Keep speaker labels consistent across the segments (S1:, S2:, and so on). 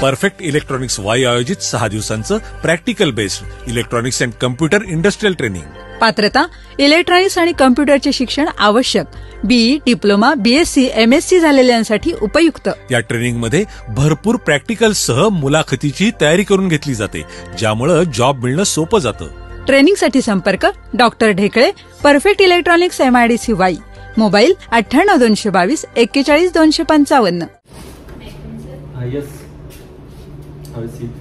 S1: Perfect electronics Wai आयोजित 6 दिवसांचं practical based electronics and computer industrial training.
S2: पात्रता इलेक्ट्रॉनिक्स आणि कम्प्युटरचे शिक्षण आवश्यक. बीई, डिप्लोमा, बीएससी, एमएससी झालेल्यांसाठी उपयुक्त.
S1: या ट्रेनिंगमध्ये भरपूर प्रॅक्टिकल सह मुलाखतीची तयारी करून घेतली जाते, ज्यामुळे जॉब मिळणं सोपं जातं.
S2: ट्रेनिंगसाठी संपर्क doctor Dhekale, perfect electronics MIDC Wai. Mobile 98 222 41 255.
S3: Yes. Have a seat.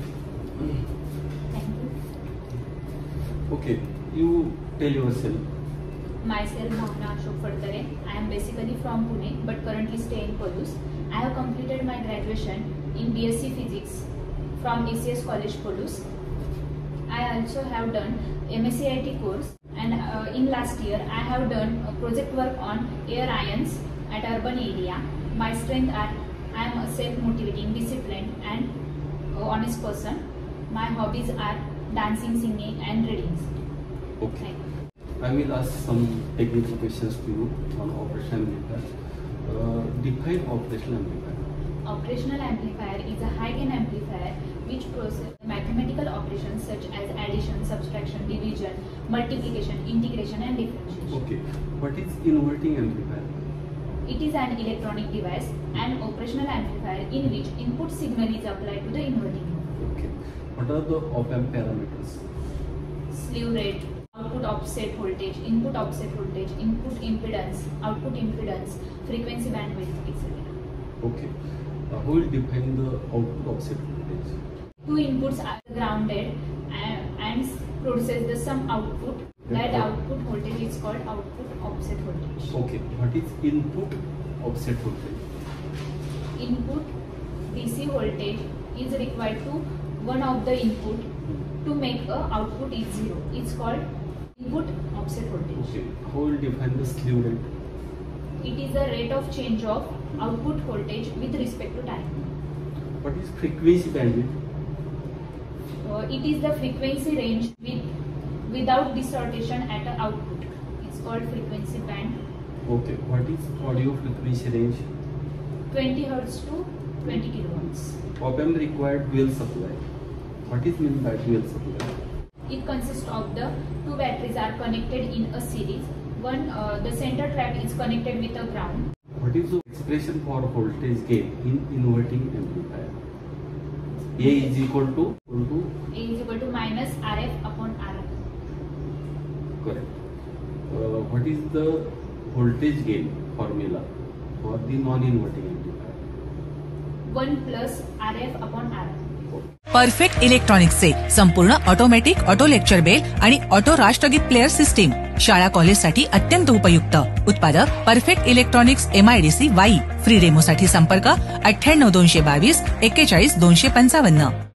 S3: Okay, you tell yourself.
S4: Myself, Bhavna Ashok Fadtare. I am basically from Pune, but currently stay in Polus. I have completed my graduation in BSc Physics from ACS College, Polus. I also have done MSCIT course, and in last year I have done project work on air ions at urban area. My strength are I am a self-motivating, disciplined and honest person. My hobbies are dancing, singing and reading.
S3: Okay. I will ask some technical questions to you on operational amplifier. Define operational amplifier.
S4: Operational amplifier is a high gain amplifier which processes mathematical operations such as addition, subtraction, division, multiplication, integration and differentiation.
S3: Okay. What is inverting amplifier?
S4: It is an electronic device and operational amplifier in which input signal is applied to the inverting.
S3: Okay. What are the op-amp parameters?
S4: Slew rate, output offset voltage, input impedance, output impedance, frequency bandwidth, etc.
S3: Okay. Who will define the output offset voltage?
S4: Two inputs are grounded and produces the sum output. That output voltage is called output offset voltage.
S3: Okay. What is input offset voltage?
S4: Input DC voltage is required to one of the input to make a output is 0. It's called input offset voltage.
S3: Okay. Who will define the slew rate?
S4: It is the rate of change of output voltage with respect to time.
S3: What is frequency bandwidth?
S4: It is the frequency range without distortion at the output. It's called frequency band.
S3: Okay. What is audio frequency range?
S4: 20 Hz to 20 kHz.
S3: Op-amp required dual supply. What is meant by dual supply?
S4: It consists of the two batteries are connected in a series. One, the center trap is connected with a ground.
S3: What is the expression for voltage gain in inverting amplifier? A is equal to
S4: minus RF upon R.
S3: Correct. What is the voltage gain formula for the non-inverting amplifier?
S4: 1 plus RF upon R.
S5: Perfect इलेक्ट्रॉनिक्सचे संपूर्ण automatic auto lecture bell आणि auto राष्ट्रगीत player system शाळा कॉलेजसाठी अत्यंत उपयुक्त. उत्पादक perfect electronics MIDC Wai. Free डेमोसाठी संपर्क 98 222 41 255.